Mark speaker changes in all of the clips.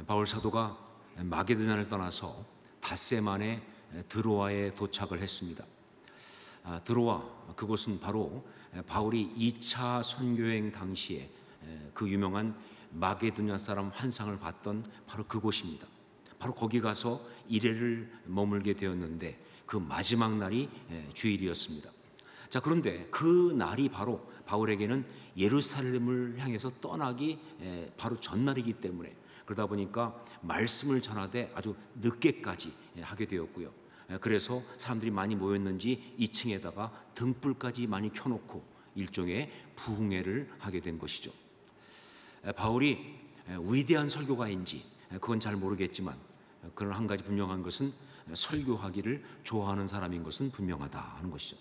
Speaker 1: 바울 사도가 마게도냐를 떠나서 닷새 만에 드로아에 도착을 했습니다. 드로아, 그곳은 바로 바울이 2차 선교여행 당시에 그 유명한 마게도냐 사람 환상을 봤던 바로 그곳입니다. 바로 거기 가서 1회를 머물게 되었는데 그 마지막 날이 주일이었습니다. 자, 그런데 그 날이 바로 바울에게는 예루살렘을 향해서 떠나기 바로 전날이기 때문에, 그러다 보니까 말씀을 전하되 아주 늦게까지 하게 되었고요. 그래서 사람들이 많이 모였는지 2층에다가 등불까지 많이 켜놓고 일종의 부흥회를 하게 된 것이죠. 바울이 위대한 설교가인지 그건 잘 모르겠지만, 그런 한 가지 분명한 것은 설교하기를 좋아하는 사람인 것은 분명하다 하는 것이죠.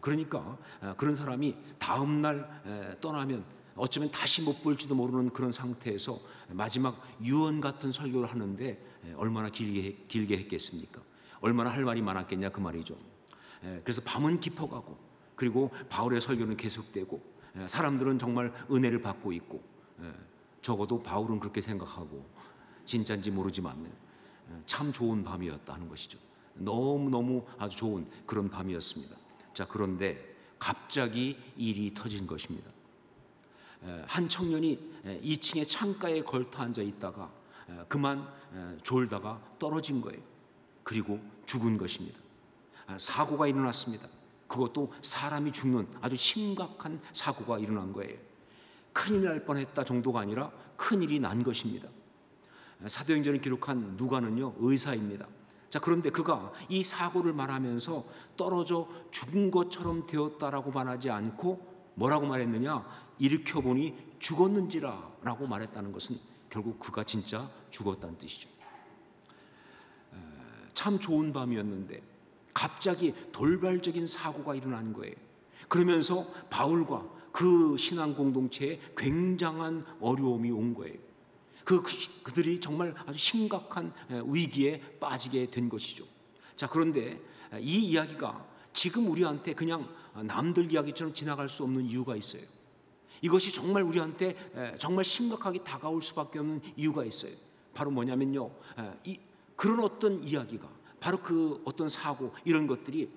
Speaker 1: 그러니까 그런 사람이 다음 날 떠나면 어쩌면 다시 못 볼지도 모르는 그런 상태에서 마지막 유언 같은 설교를 하는데 얼마나 길게 했겠습니까? 얼마나 할 말이 많았겠냐 그 말이죠. 그래서 밤은 깊어가고, 그리고 바울의 설교는 계속되고, 사람들은 정말 은혜를 받고 있고, 적어도 바울은 그렇게 생각하고, 진짜인지 모르지만 참 좋은 밤이었다 하는 것이죠. 너무너무 아주 좋은 그런 밤이었습니다. 자, 그런데 갑자기 일이 터진 것입니다. 한 청년이 2층의 창가에 걸터 앉아 있다가 그만 졸다가 떨어진 거예요. 그리고 죽은 것입니다. 사고가 일어났습니다. 그것도 사람이 죽는 아주 심각한 사고가 일어난 거예요. 큰일 날 뻔했다 정도가 아니라 큰일이 난 것입니다. 사도행전을 기록한 누가는요, 의사입니다. 자, 그런데 그가 이 사고를 말하면서 떨어져 죽은 것처럼 되었다라고 말하지 않고 뭐라고 말했느냐? 일으켜보니 죽었는지라 라고 말했다는 것은 결국 그가 진짜 죽었다는 뜻이죠. 참 좋은 밤이었는데 갑자기 돌발적인 사고가 일어난 거예요. 그러면서 바울과 그 신앙 공동체에 굉장한 어려움이 온 거예요. 그들이 정말 아주 심각한 위기에 빠지게 된 것이죠. 자, 그런데 이 이야기가 지금 우리한테 그냥 남들 이야기처럼 지나갈 수 없는 이유가 있어요. 이것이 정말 우리한테 정말 심각하게 다가올 수밖에 없는 이유가 있어요. 바로 뭐냐면요, 그런 어떤 이야기가, 바로 그 어떤 사고, 이런 것들이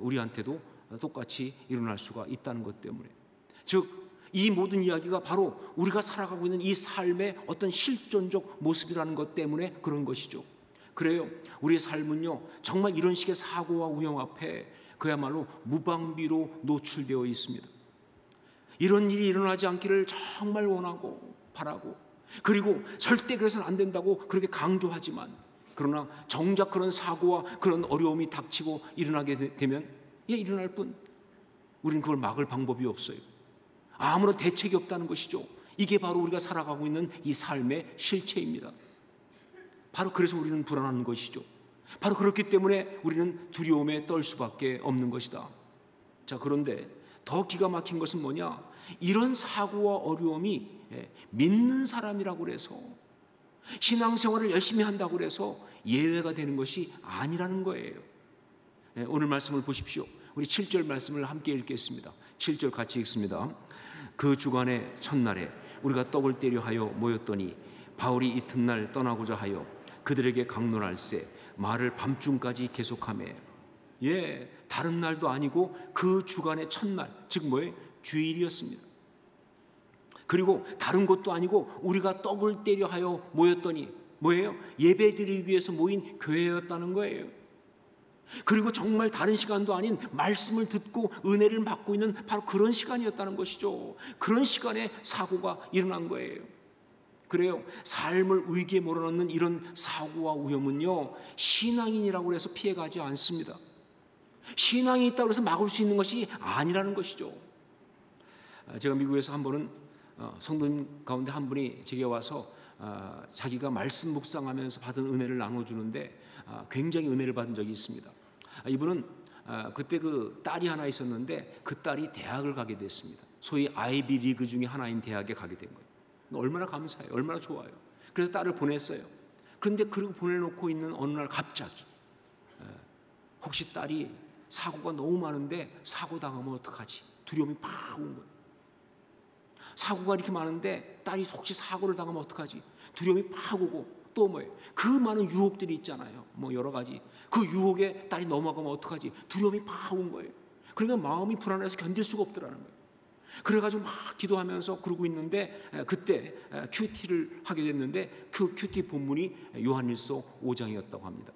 Speaker 1: 우리한테도 똑같이 일어날 수가 있다는 것 때문에, 즉 이 모든 이야기가 바로 우리가 살아가고 있는 이 삶의 어떤 실존적 모습이라는 것 때문에 그런 것이죠. 그래요, 우리의 삶은요 정말 이런 식의 사고와 위험 앞에 그야말로 무방비로 노출되어 있습니다. 이런 일이 일어나지 않기를 정말 원하고 바라고, 그리고 절대 그래서는 안 된다고 그렇게 강조하지만, 그러나 정작 그런 사고와 그런 어려움이 닥치고 일어나게 되면 일어날 뿐, 우리는 그걸 막을 방법이 없어요. 아무런 대책이 없다는 것이죠. 이게 바로 우리가 살아가고 있는 이 삶의 실체입니다. 바로 그래서 우리는 불안한 것이죠. 바로 그렇기 때문에 우리는 두려움에 떨 수밖에 없는 것이다. 자, 그런데 더 기가 막힌 것은 뭐냐? 이런 사고와 어려움이 믿는 사람이라고 그래서, 신앙생활을 열심히 한다고 그래서 예외가 되는 것이 아니라는 거예요. 오늘 말씀을 보십시오. 우리 7절 말씀을 함께 읽겠습니다. 7절 같이 읽습니다. 그 주간의 첫날에 우리가 떡을 떼려 하여 모였더니 바울이 이튿날 떠나고자 하여 그들에게 강론할세 말을 밤중까지 계속하매. 다른 날도 아니고 그 주간의 첫날, 즉 뭐예요? 주일이었습니다. 그리고 다른 것도 아니고 우리가 떡을 떼려 하여 모였더니 뭐예요? 예배드리기 위해서 모인 교회였다는 거예요. 그리고 정말 다른 시간도 아닌 말씀을 듣고 은혜를 받고 있는 바로 그런 시간이었다는 것이죠. 그런 시간에 사고가 일어난 거예요. 그래요, 삶을 위기에 몰아넣는 이런 사고와 위험은요 신앙인이라고 해서 피해가지 않습니다. 신앙이 있다고 해서 막을 수 있는 것이 아니라는 것이죠. 제가 미국에서 한 번은 성도님 가운데 한 분이 제게 와서 자기가 말씀 묵상하면서 받은 은혜를 나눠주는데 굉장히 은혜를 받은 적이 있습니다. 이분은 그때 그 딸이 하나 있었는데 그 딸이 대학을 가게 됐습니다. 소위 아이비 리그 중에 하나인 대학에 가게 된 거예요. 얼마나 감사해요. 얼마나 좋아요. 그래서 딸을 보냈어요. 그런데 그리고 보내놓고 있는 어느 날 갑자기 혹시 딸이 사고가 너무 많은데 사고 당하면 어떡하지? 두려움이 팍 온 거예요. 사고가 이렇게 많은데 딸이 혹시 사고를 당하면 어떡하지? 두려움이 팍 오고 또 뭐예요? 그 많은 유혹들이 있잖아요. 뭐 여러 가지. 그 유혹에 딸이 넘어가면 어떡하지? 두려움이 팍 온 거예요. 그러니까 마음이 불안해서 견딜 수가 없더라는 거예요. 그래가지고 막 기도하면서 그러고 있는데 그때 큐티를 하게 됐는데 그 큐티 본문이 요한일서 5장이었다고 합니다.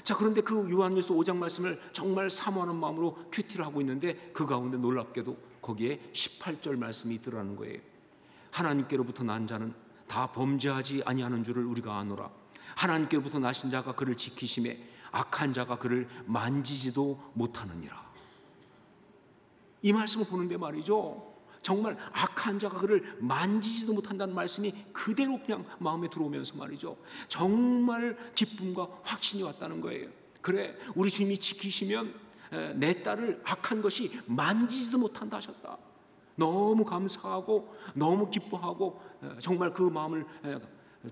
Speaker 1: 자, 그런데 그 요한일서 5장 말씀을 정말 사모하는 마음으로 큐티를 하고 있는데 그 가운데 놀랍게도 거기에 18절 말씀이 있더라는 거예요. 하나님께로부터 난 자는 다 범죄하지 아니하는 줄을 우리가 아노라. 하나님께로부터 나신 자가 그를 지키심에 악한 자가 그를 만지지도 못하느니라. 이 말씀을 보는데 말이죠, 정말 악한 자가 그를 만지지도 못한다는 말씀이 그대로 그냥 마음에 들어오면서 말이죠, 정말 기쁨과 확신이 왔다는 거예요. 그래, 우리 주님이 지키시면 내 딸을 악한 것이 만지지도 못한다 하셨다. 너무 감사하고 너무 기뻐하고 정말 그 마음을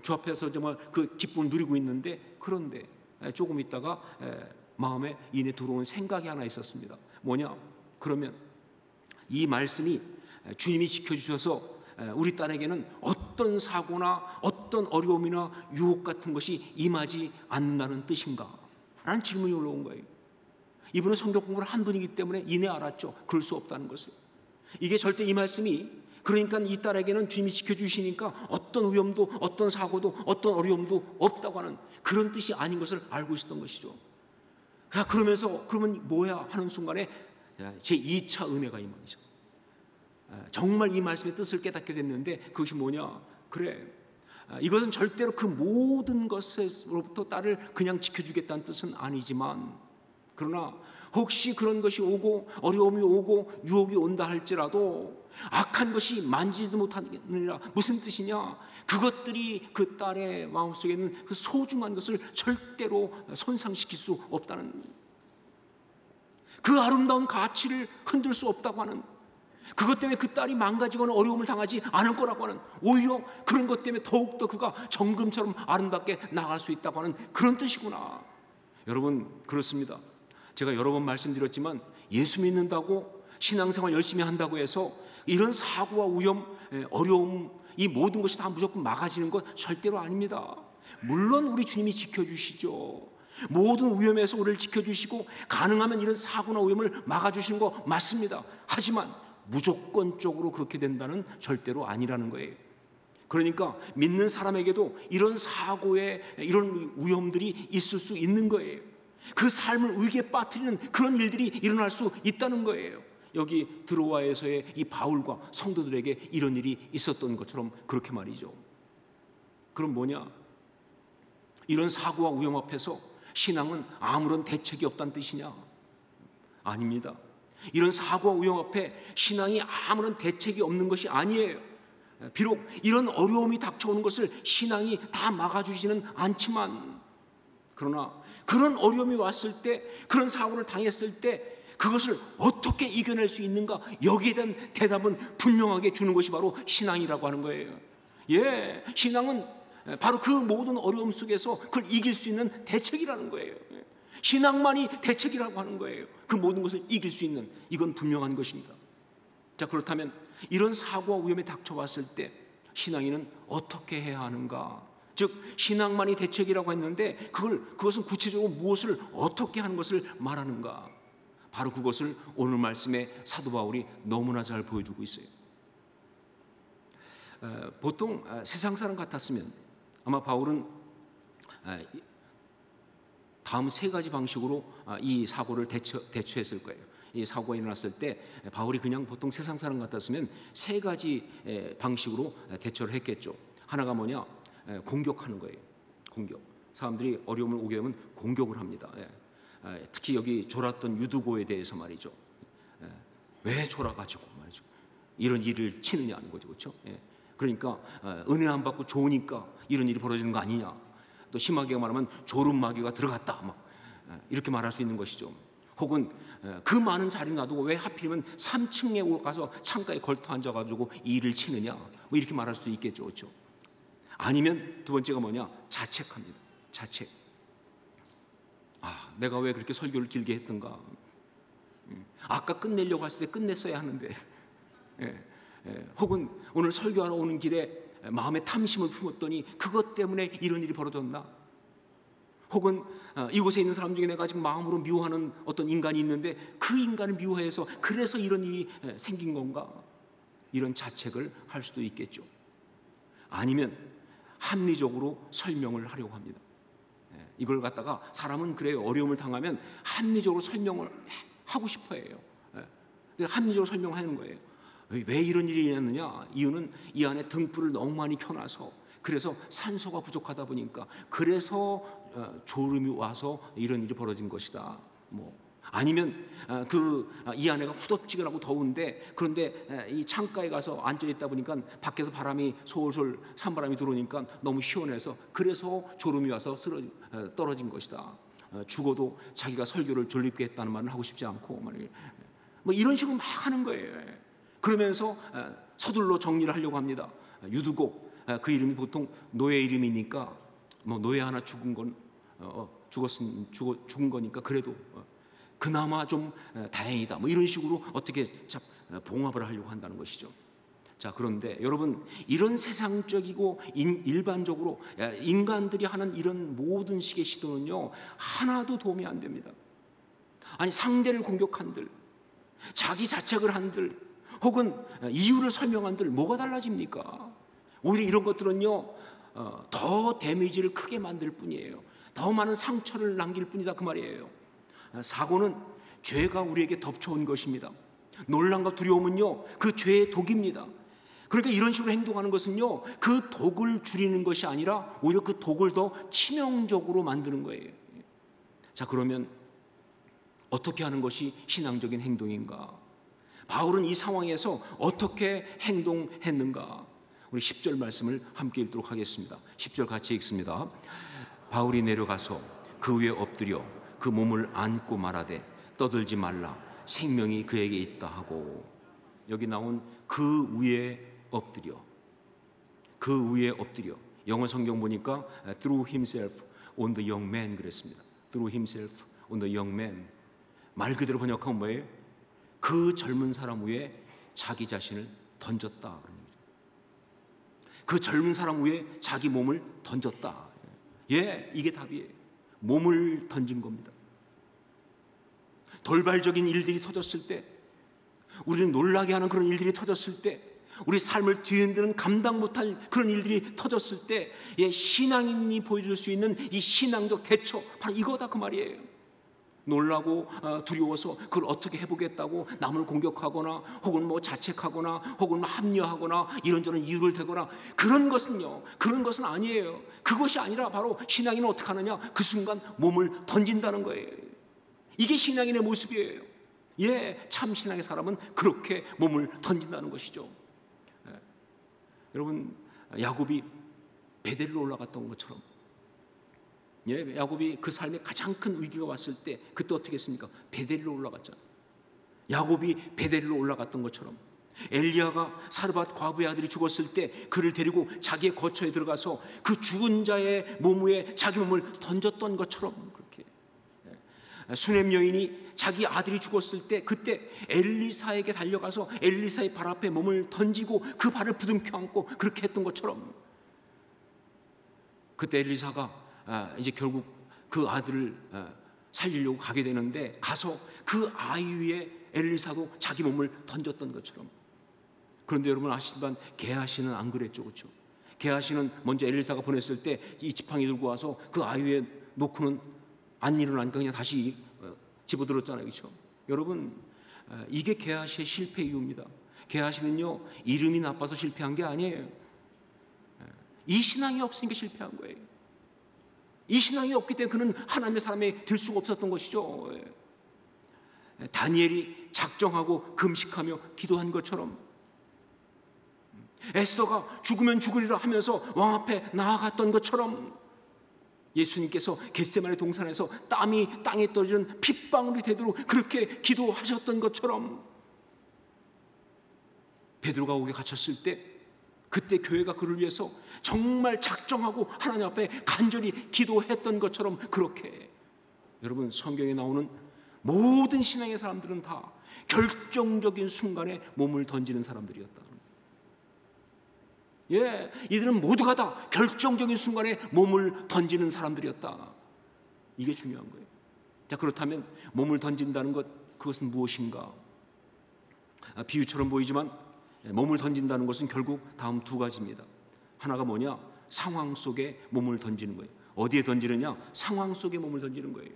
Speaker 1: 주 앞에서 정말 그 기쁨을 누리고 있는데, 그런데 조금 있다가 마음에 이내 들어온 생각이 하나 있었습니다. 뭐냐? 그러면 이 말씀이 주님이 지켜주셔서 우리 딸에게는 어떤 사고나 어떤 어려움이나 유혹 같은 것이 임하지 않는다는 뜻인가? 라는 질문이 올라온 거예요. 이분은 성경 공부를 한 분이기 때문에 이내 알았죠. 그럴 수 없다는 것을. 이게 절대 이 말씀이, 그러니까 이 딸에게는 주님이 지켜주시니까 어떤 위험도 어떤 사고도 어떤 어려움도 없다고 하는 그런 뜻이 아닌 것을 알고 있었던 것이죠. 그러면서 그러면 뭐야 하는 순간에 제 2차 은혜가 임하죠. 정말 이 말씀의 뜻을 깨닫게 됐는데 그것이 뭐냐? 그래, 이것은 절대로 그 모든 것으로부터 딸을 그냥 지켜주겠다는 뜻은 아니지만, 그러나 혹시 그런 것이 오고 어려움이 오고 유혹이 온다 할지라도 악한 것이 만지지도 못하느니라. 무슨 뜻이냐? 그것들이 그 딸의 마음속에 있는 그 소중한 것을 절대로 손상시킬 수 없다는, 그 아름다운 가치를 흔들 수 없다고 하는, 그것 때문에 그 딸이 망가지거나 어려움을 당하지 않을 거라고 하는, 오히려 그런 것 때문에 더욱더 그가 정금처럼 아름답게 나갈 수 있다고 하는 그런 뜻이구나. 여러분, 그렇습니다. 제가 여러 번 말씀드렸지만 예수 믿는다고 신앙생활 열심히 한다고 해서 이런 사고와 위험, 어려움, 이 모든 것이 다 무조건 막아지는 것 절대로 아닙니다. 물론 우리 주님이 지켜주시죠. 모든 위험에서 우리를 지켜주시고 가능하면 이런 사고나 위험을 막아주시는 거 맞습니다. 하지만 무조건적으로 그렇게 된다는 절대로 아니라는 거예요. 그러니까 믿는 사람에게도 이런 사고에 이런 위험들이 있을 수 있는 거예요. 그 삶을 위기에 빠뜨리는 그런 일들이 일어날 수 있다는 거예요. 여기 드로아에서의 이 바울과 성도들에게 이런 일이 있었던 것처럼 그렇게 말이죠. 그럼 뭐냐? 이런 사고와 위험 앞에서 신앙은 아무런 대책이 없다는 뜻이냐? 아닙니다. 이런 사고와 위험 앞에 신앙이 아무런 대책이 없는 것이 아니에요. 비록 이런 어려움이 닥쳐오는 것을 신앙이 다 막아주지는 않지만, 그러나 그런 어려움이 왔을 때, 그런 사고를 당했을 때 그것을 어떻게 이겨낼 수 있는가, 여기에 대한 대답은 분명하게 주는 것이 바로 신앙이라고 하는 거예요. 예, 신앙은 바로 그 모든 어려움 속에서 그걸 이길 수 있는 대책이라는 거예요. 신앙만이 대책이라고 하는 거예요. 그 모든 것을 이길 수 있는, 이건 분명한 것입니다. 자, 그렇다면 이런 사고와 위험에 닥쳐왔을 때 신앙인은 어떻게 해야 하는가? 즉 신앙만이 대책이라고 했는데 그것은 구체적으로 무엇을 어떻게 하는 것을 말하는가? 바로 그것을 오늘 말씀에 사도 바울이 너무나 잘 보여주고 있어요. 보통 세상 사람 같았으면 아마 바울은 다음 세 가지 방식으로 이 사고를 대처했을 거예요. 이 사고가 일어났을 때 바울이 그냥 보통 세상 사람 같았으면 세 가지 방식으로 대처를 했겠죠. 하나가 뭐냐? 공격하는 거예요. 공격. 사람들이 어려움을 오게 되면 공격을 합니다. 특히 여기 졸았던 유두고에 대해서 말이죠. 왜 졸아가지고 말이죠. 이런 일을 치느냐는 거죠, 그렇죠? 그러니까 은혜 안 받고 좋으니까 이런 일이 벌어지는 거 아니냐. 또 심하게 말하면 졸음마귀가 들어갔다, 막 이렇게 말할 수 있는 것이죠. 혹은 그 많은 자리 놔두고 왜 하필이면 3층에 가서 창가에 걸터 앉아가지고 이 일을 치느냐, 뭐 이렇게 말할 수도 있겠죠, 그렇죠? 아니면 두 번째가 뭐냐? 자책합니다. 자책. 내가 왜 그렇게 설교를 길게 했던가? 아까 끝내려고 했을 때 끝냈어야 하는데 혹은 오늘 설교하러 오는 길에 마음에 탐심을 품었더니 그것 때문에 이런 일이 벌어졌나? 혹은 이곳에 있는 사람 중에 내가 지금 마음으로 미워하는 어떤 인간이 있는데 그 인간을 미워해서 그래서 이런 일이 생긴 건가? 이런 자책을 할 수도 있겠죠. 아니면 합리적으로 설명을 하려고 합니다. 이걸 갖다가 사람은 그래요. 어려움을 당하면 합리적으로 설명을 하고 싶어 해요. 합리적으로 설명하는 거예요. 왜 이런 일이 일어났느냐? 이유는 이 안에 등불을 너무 많이 켜놔서, 그래서 산소가 부족하다 보니까, 그래서 졸음이 와서 이런 일이 벌어진 것이다. 아니면 이 안에가 후덥지근하고 더운데, 그런데 이 창가에 가서 앉아 있다 보니까 밖에서 바람이 솔솔 찬바람이 들어오니까 너무 시원해서 그래서 졸음이 와서 떨어진 것이다. 죽어도 자기가 설교를 졸립게 했다는 말은 하고 싶지 않고 이런 식으로 막 하는 거예요. 그러면서 서둘러 정리를 하려고 합니다. 유두곡, 그 이름이 보통 노예 이름이니까 노예 하나 죽은 거니까 그래도 그나마 좀 다행이다. 이런 식으로 어떻게 봉합을 하려고 한다는 것이죠. 자, 그런데 여러분, 이런 세상적이고 일반적으로 인간들이 하는 이런 모든 식의 시도는요, 하나도 도움이 안 됩니다. 아니, 상대를 공격한들, 자기 자책을 한들, 혹은 이유를 설명한들 뭐가 달라집니까? 오히려 이런 것들은요, 더 데미지를 크게 만들 뿐이에요. 더 많은 상처를 남길 뿐이다, 그 말이에요. 사고는 죄가 우리에게 덮쳐온 것입니다. 놀람과 두려움은요, 그 죄의 독입니다. 그러니까 이런 식으로 행동하는 것은요, 그 독을 줄이는 것이 아니라 오히려 그 독을 더 치명적으로 만드는 거예요. 자, 그러면 어떻게 하는 것이 신앙적인 행동인가? 바울은 이 상황에서 어떻게 행동했는가? 우리 10절 말씀을 함께 읽도록 하겠습니다. 10절 같이 읽습니다. 바울이 내려가서 그 위에 엎드려 그 몸을 안고 말하되 떠들지 말라, 생명이 그에게 있다 하고. 여기 나온 그 위에 엎드려, 그 위에 엎드려, 영어 성경 보니까 threw himself on the young man 그랬습니다. threw himself on the young man. 말 그대로 번역하면 뭐예요? 그 젊은 사람 위에 자기 자신을 던졌다. 그 젊은 사람 위에 자기 몸을 던졌다. 이게 답이에요. 몸을 던진 겁니다. 돌발적인 일들이 터졌을 때, 우리를 놀라게 하는 그런 일들이 터졌을 때, 우리 삶을 뒤흔드는 감당 못할 그런 일들이 터졌을 때, 신앙인이 보여줄 수 있는 이 신앙적 대처, 바로 이거다, 그 말이에요. 놀라고 두려워서 그걸 어떻게 해보겠다고 남을 공격하거나, 혹은 자책하거나, 혹은 합리화하거나, 이런저런 이유를 대거나, 그런 것은 아니에요. 그것이 아니라 바로 신앙인은 어떻게 하느냐? 그 순간 몸을 던진다는 거예요. 이게 신앙인의 모습이에요. 참 신앙의 사람은 그렇게 몸을 던진다는 것이죠. 여러분, 야곱이 베델로 올라갔던 것처럼, 야곱이 그 삶에 가장 큰 위기가 왔을 때 그때 어떻게 했습니까? 베델로 올라갔잖아요. 야곱이 베델로 올라갔던 것처럼, 엘리야가 사르밧 과부의 아들이 죽었을 때 그를 데리고 자기의 거처에 들어가서 그 죽은 자의 몸 위에 자기 몸을 던졌던 것처럼, 그렇게 수넴 여인이 자기 아들이 죽었을 때 그때 엘리사에게 달려가서 엘리사의 발 앞에 몸을 던지고 그 발을 부둥켜 안고 그렇게 했던 것처럼, 그때 엘리사가 이제 결국 그 아들을 살리려고 가게 되는데, 가서 그 아이 위에 엘리사도 자기 몸을 던졌던 것처럼. 그런데 여러분 아시지만 게하시는 안 그랬죠, 그렇죠? 게하시는 먼저 엘리사가 보냈을 때 이 지팡이 들고 와서 그 아이 위에 놓고는 안 일어나니까 그냥 다시 집어들었잖아요, 그렇죠? 여러분, 이게 게하시의 실패 이유입니다. 게하시는요, 이름이 나빠서 실패한 게 아니에요. 이 신앙이 없으니까 실패한 거예요. 이 신앙이 없기 때문에 그는 하나님의 사람이 될 수가 없었던 것이죠. 다니엘이 작정하고 금식하며 기도한 것처럼, 에스더가 죽으면 죽으리라 하면서 왕 앞에 나아갔던 것처럼, 예수님께서 겟세마네 동산에서 땀이 땅에 떨어지는 핏방울이 되도록 그렇게 기도하셨던 것처럼, 베드로가 옥에 갇혔을 때 그때 교회가 그를 위해서 정말 작정하고 하나님 앞에 간절히 기도했던 것처럼, 그렇게 여러분 성경에 나오는 모든 신앙의 사람들은 다 결정적인 순간에 몸을 던지는 사람들이었다. 예, 이들은 모두가 다 결정적인 순간에 몸을 던지는 사람들이었다. 이게 중요한 거예요. 자, 그렇다면 몸을 던진다는 것, 그것은 무엇인가? 비유처럼 보이지만 몸을 던진다는 것은 결국 다음 두 가지입니다. 하나가 뭐냐? 상황 속에 몸을 던지는 거예요. 어디에 던지느냐? 상황 속에 몸을 던지는 거예요.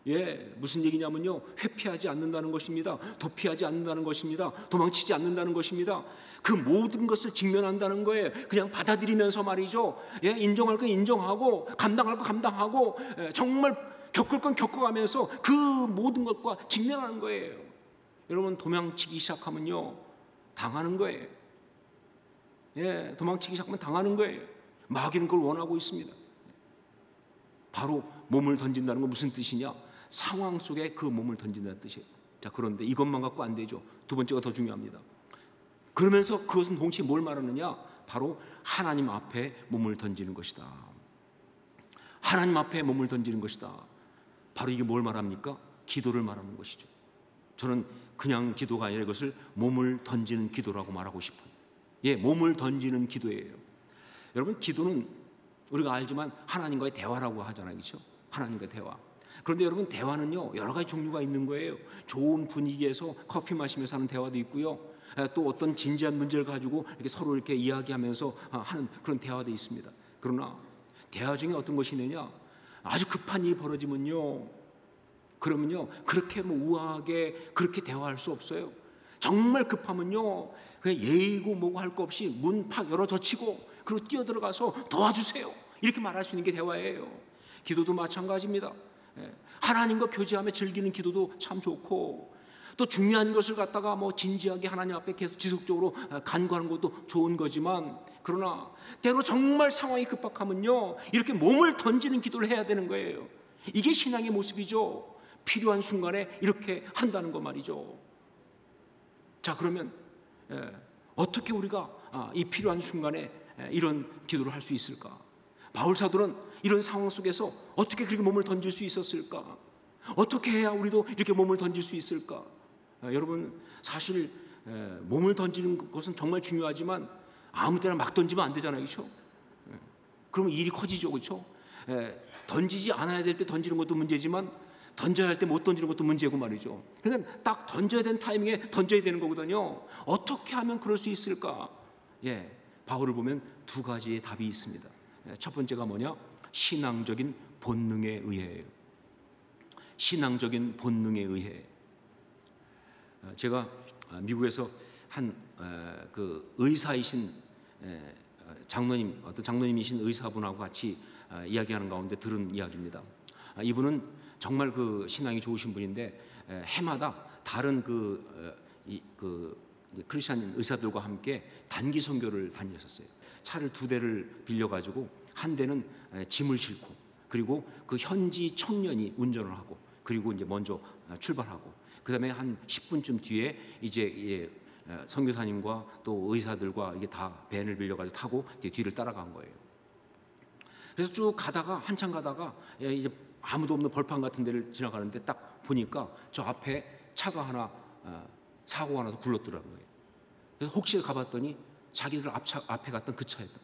Speaker 1: 예, 무슨 얘기냐면요, 회피하지 않는다는 것입니다. 도피하지 않는다는 것입니다. 도망치지 않는다는 것입니다. 그 모든 것을 직면한다는 거예요. 그냥 받아들이면서 말이죠. 예, 인정할 건 인정하고, 감당할 건 감당하고, 정말 겪을 건 겪어가면서 그 모든 것과 직면하는 거예요. 여러분, 도망치기 시작하면요, 당하는 거예요. 예, 도망치기 시작하면 당하는 거예요. 마귀는 그걸 원하고 있습니다. 바로 몸을 던진다는 건 무슨 뜻이냐? 상황 속에 그 몸을 던진다는 뜻이에요. 자, 그런데 이것만 갖고 안 되죠. 두 번째가 더 중요합니다. 그러면서 그것은 동시에 뭘 말하느냐? 바로 하나님 앞에 몸을 던지는 것이다. 하나님 앞에 몸을 던지는 것이다. 바로 이게 뭘 말합니까? 기도를 말하는 것이죠. 저는 그냥 기도가 아니라 이것을 몸을 던지는 기도라고 말하고 싶어요. 예, 몸을 던지는 기도예요. 여러분, 기도는 우리가 알지만 하나님과의 대화라고 하잖아요, 그렇죠? 하나님과의 대화. 그런데 여러분, 대화는요, 여러 가지 종류가 있는 거예요. 좋은 분위기에서 커피 마시면서 하는 대화도 있고요, 또 어떤 진지한 문제를 가지고 이렇게 서로 이렇게 이야기하면서 하는 그런 대화도 있습니다. 그러나 대화 중에 어떤 것이 있느냐? 아주 급한 일이 벌어지면요, 그러면요, 그렇게 뭐 우아하게 그렇게 대화할 수 없어요. 정말 급하면요, 그냥 예의고 뭐고 할 거 없이 문 팍 열어 젖히고 그리고 뛰어들어가서 도와주세요, 이렇게 말할 수 있는 게 대화예요. 기도도 마찬가지입니다. 하나님과 교제하며 즐기는 기도도 참 좋고, 또 중요한 것을 갖다가 뭐 진지하게 하나님 앞에 계속 지속적으로 간구하는 것도 좋은 거지만, 그러나 때로 정말 상황이 급박하면요, 이렇게 몸을 던지는 기도를 해야 되는 거예요. 이게 신앙의 모습이죠. 필요한 순간에 이렇게 한다는 거 말이죠. 자, 그러면 어떻게 우리가 이 필요한 순간에 이런 기도를 할 수 있을까? 바울 사도는 이런 상황 속에서 어떻게 그렇게 몸을 던질 수 있었을까? 어떻게 해야 우리도 이렇게 몸을 던질 수 있을까? 여러분, 사실 몸을 던지는 것은 정말 중요하지만 아무 때나 막 던지면 안 되잖아요, 그렇죠? 그러면 일이 커지죠, 그렇죠? 던지지 않아야 될 때 던지는 것도 문제지만 던져야 할 때 못 던지는 것도 문제고 말이죠. 그냥 딱 던져야 되는 타이밍에 던져야 되는 거거든요. 어떻게 하면 그럴 수 있을까? 예, 바울을 보면 두 가지의 답이 있습니다. 첫 번째가 뭐냐? 신앙적인 본능에 의해예요. 신앙적인 본능에 의해. 제가 미국에서 한 그 의사이신 장로님, 어떤 장로님이신 의사분하고 같이 이야기하는 가운데 들은 이야기입니다. 이분은 정말 그 신앙이 좋으신 분인데 해마다 다른 크리스찬 의사들과 함께 단기 선교를 다니셨어요. 차를 두 대를 빌려가지고 한 대는 짐을 싣고, 그리고 그 현지 청년이 운전을 하고, 그리고 이제 먼저 출발하고, 그 다음에 한 10분쯤 뒤에 이제 선교사님과 또 의사들과 이게 다 밴을 빌려가지고 타고 뒤를 따라간 거예요. 그래서 쭉 가다가 한참 가다가 이제 아무도 없는 벌판 같은 데를 지나가는데 딱 보니까 저 앞에 차가 하나 사고가 나서 굴렀더라고요. 그래서 혹시 가봤더니 자기들 앞에 갔던 그 차였다.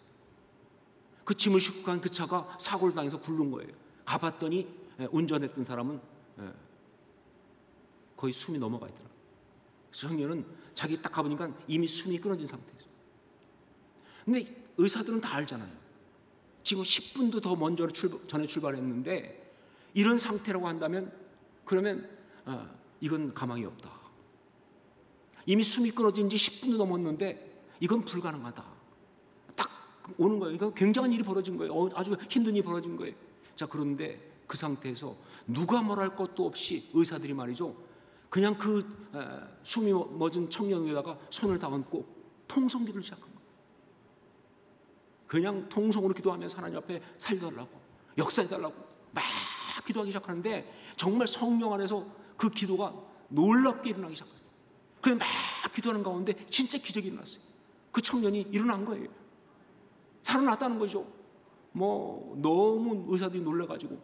Speaker 1: 그 짐을 싣고 간 그 차가 사고를 당해서 굴른 거예요. 가봤더니 운전했던 사람은 거의 숨이 넘어가 있더라고요. 그래서 청년은 자기 딱 가보니까 이미 숨이 끊어진 상태였어요. 근데 의사들은 다 알잖아요. 지금 10분도 더 먼저 전에 출발했는데 이런 상태라고 한다면, 그러면 이건 가망이 없다. 이미 숨이 끊어진 지 10분도 넘었는데 이건 불가능하다. 딱 오는 거예요. 이건 굉장한 일이 벌어진 거예요. 아주 힘든 일이 벌어진 거예요. 자, 그런데 그 상태에서 누가 뭐랄 것도 없이 의사들이 말이죠, 그냥 그 숨이 멎은 청년 위에다가 손을 다 얹고 통성기도를 시작한 거예요. 그냥 통성으로 기도하면서 하나님 앞에 살려달라고, 역사해달라고 막 기도하기 시작하는데 정말 성령 안에서 그 기도가 놀랍게 일어나기 시작했어요. 그냥 막 기도하는 가운데 진짜 기적이 일어났어요. 그 청년이 일어난 거예요. 살아났다는 거죠. 뭐 너무 의사들이 놀라가지고,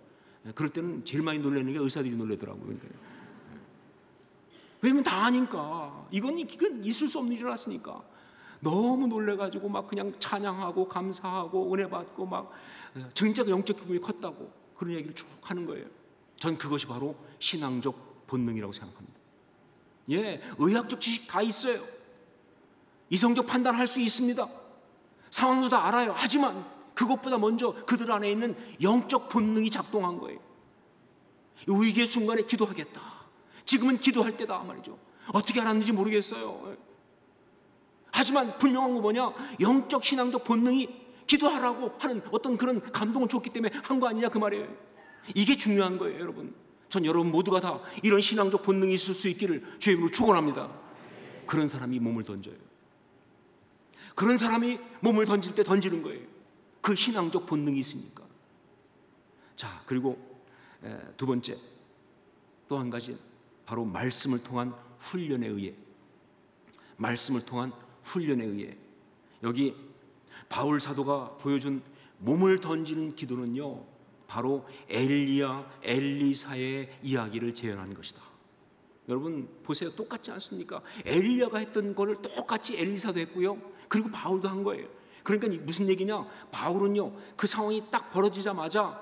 Speaker 1: 그럴 때는 제일 많이 놀라는 게 의사들이 놀라더라고요. 그러니까. 왜냐면 다 아니까, 이건 있을 수 없는 일이 일어났으니까. 너무 놀래가지고 막 그냥 찬양하고 감사하고 은혜 받고 막 진짜 영적 기쁨이 컸다고 그런 얘기를 쭉 하는 거예요. 전 그것이 바로 신앙적 본능이라고 생각합니다. 예, 의학적 지식 다 있어요. 이성적 판단할 수 있습니다. 상황도 다 알아요. 하지만 그것보다 먼저 그들 안에 있는 영적 본능이 작동한 거예요. 위기의 순간에 기도하겠다. 지금은 기도할 때다 말이죠. 어떻게 알았는지 모르겠어요. 하지만 분명한 거 뭐냐? 영적 신앙적 본능이 기도하라고 하는 어떤 그런 감동을 줬기 때문에 한 거 아니냐 그 말이에요. 이게 중요한 거예요, 여러분. 전 여러분 모두가 다 이런 신앙적 본능이 있을 수 있기를 주의 이름으로 축원합니다. 그런 사람이 몸을 던져요. 그런 사람이 몸을 던질 때 던지는 거예요. 그 신앙적 본능이 있으니까. 자, 그리고 두 번째 또 한 가지, 바로 말씀을 통한 훈련에 의해, 말씀을 통한 훈련에 의해, 여기 바울 사도가 보여준 몸을 던지는 기도는요, 바로 엘리야 엘리사의 이야기를 재현한 것이다. 여러분 보세요, 똑같지 않습니까? 엘리야가 했던 거를 똑같이 엘리사도 했고요, 그리고 바울도 한 거예요. 그러니까 무슨 얘기냐? 바울은요, 그 상황이 딱 벌어지자마자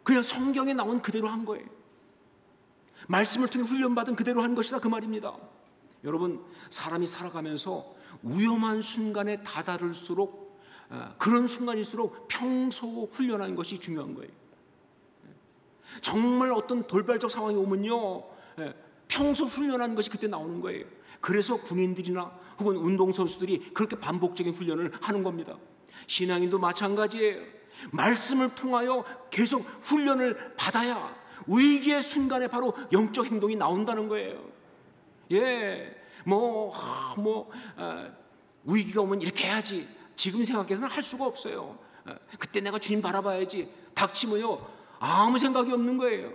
Speaker 1: 그냥 성경에 나온 그대로 한 거예요. 말씀을 통해 훈련받은 그대로 한 것이다 그 말입니다. 여러분, 사람이 살아가면서 위험한 순간에 다다를수록, 그런 순간일수록 평소 훈련하는 것이 중요한 거예요. 정말 어떤 돌발적 상황이 오면요, 평소 훈련하는 것이 그때 나오는 거예요. 그래서 군인들이나 혹은 운동선수들이 그렇게 반복적인 훈련을 하는 겁니다. 신앙인도 마찬가지예요. 말씀을 통하여 계속 훈련을 받아야 위기의 순간에 바로 영적 행동이 나온다는 거예요. 예, 위기가 오면 이렇게 해야지, 지금 생각해서는 할 수가 없어요. 그때 내가 주님 바라봐야지, 닥치면요 아무 생각이 없는 거예요.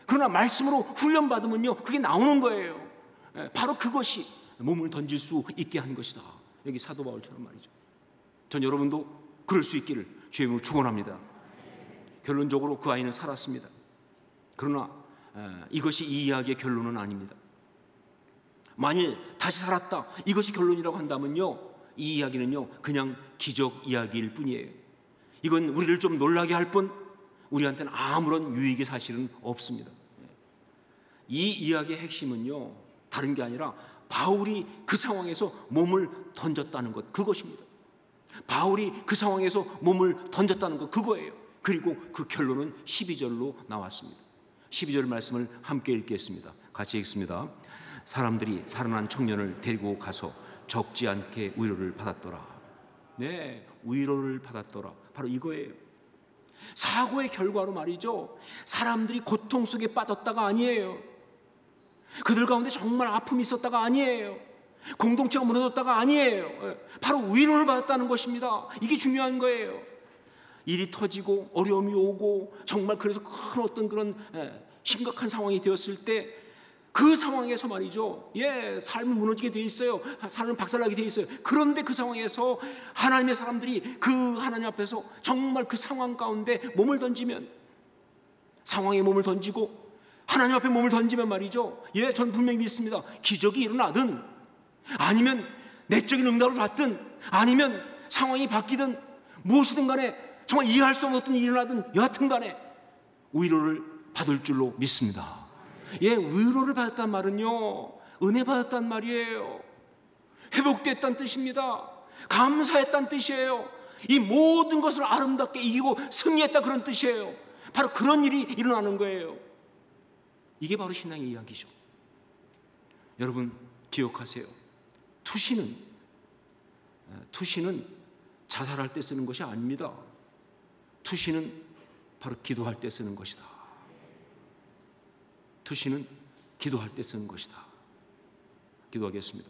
Speaker 1: 그러나 말씀으로 훈련받으면요 그게 나오는 거예요. 바로 그것이 몸을 던질 수 있게 한 것이다. 여기 사도 바울처럼 말이죠. 전 여러분도 그럴 수 있기를 주의 이름으로 축원합니다. 결론적으로 그 아이는 살았습니다. 그러나 이것이 이 이야기의 결론은 아닙니다. 만일 다시 살았다, 이것이 결론이라고 한다면요, 이 이야기는요 그냥 기적 이야기일 뿐이에요. 이건 우리를 좀 놀라게 할 뿐 우리한테는 아무런 유익이 사실은 없습니다. 이 이야기의 핵심은요 다른 게 아니라 바울이 그 상황에서 몸을 던졌다는 것, 그것입니다. 바울이 그 상황에서 몸을 던졌다는 것, 그거예요. 그리고 그 결론은 12절로 나왔습니다. 12절 말씀을 함께 읽겠습니다. 같이 읽습니다. 사람들이 살아난 청년을 데리고 가서 적지 않게 위로를 받았더라. 네, 위로를 받았더라. 바로 이거예요. 사고의 결과로 말이죠, 사람들이 고통 속에 빠졌다가 아니에요. 그들 가운데 정말 아픔이 있었다가 아니에요. 공동체가 무너졌다가 아니에요. 바로 위로를 받았다는 것입니다. 이게 중요한 거예요. 일이 터지고 어려움이 오고 정말 그래서 큰 어떤 그런 심각한 상황이 되었을 때 그 상황에서 말이죠, 삶은 무너지게 돼 있어요. 삶은 박살나게 돼 있어요. 그런데 그 상황에서 하나님의 사람들이 그 하나님 앞에서 정말 그 상황 가운데 몸을 던지면, 상황에 몸을 던지고 하나님 앞에 몸을 던지면 말이죠, 전 분명히 믿습니다. 기적이 일어나든 아니면 내적인 응답을 받든 아니면 상황이 바뀌든 무엇이든 간에 정말 이해할 수 없는 어떤 일이 일어나든 여하튼 간에 위로를 받을 줄로 믿습니다. 위로를 받았단 말은요 은혜 받았단 말이에요. 회복됐다는 뜻입니다. 감사했다는 뜻이에요. 이 모든 것을 아름답게 이기고 승리했다, 그런 뜻이에요. 바로 그런 일이 일어나는 거예요. 이게 바로 신앙의 이야기죠. 여러분 기억하세요. 투시는 자살할 때 쓰는 것이 아닙니다. 투시는 바로 기도할 때 쓰는 것이다. 투시는 기도할 때 쓰는 것이다. 기도하겠습니다.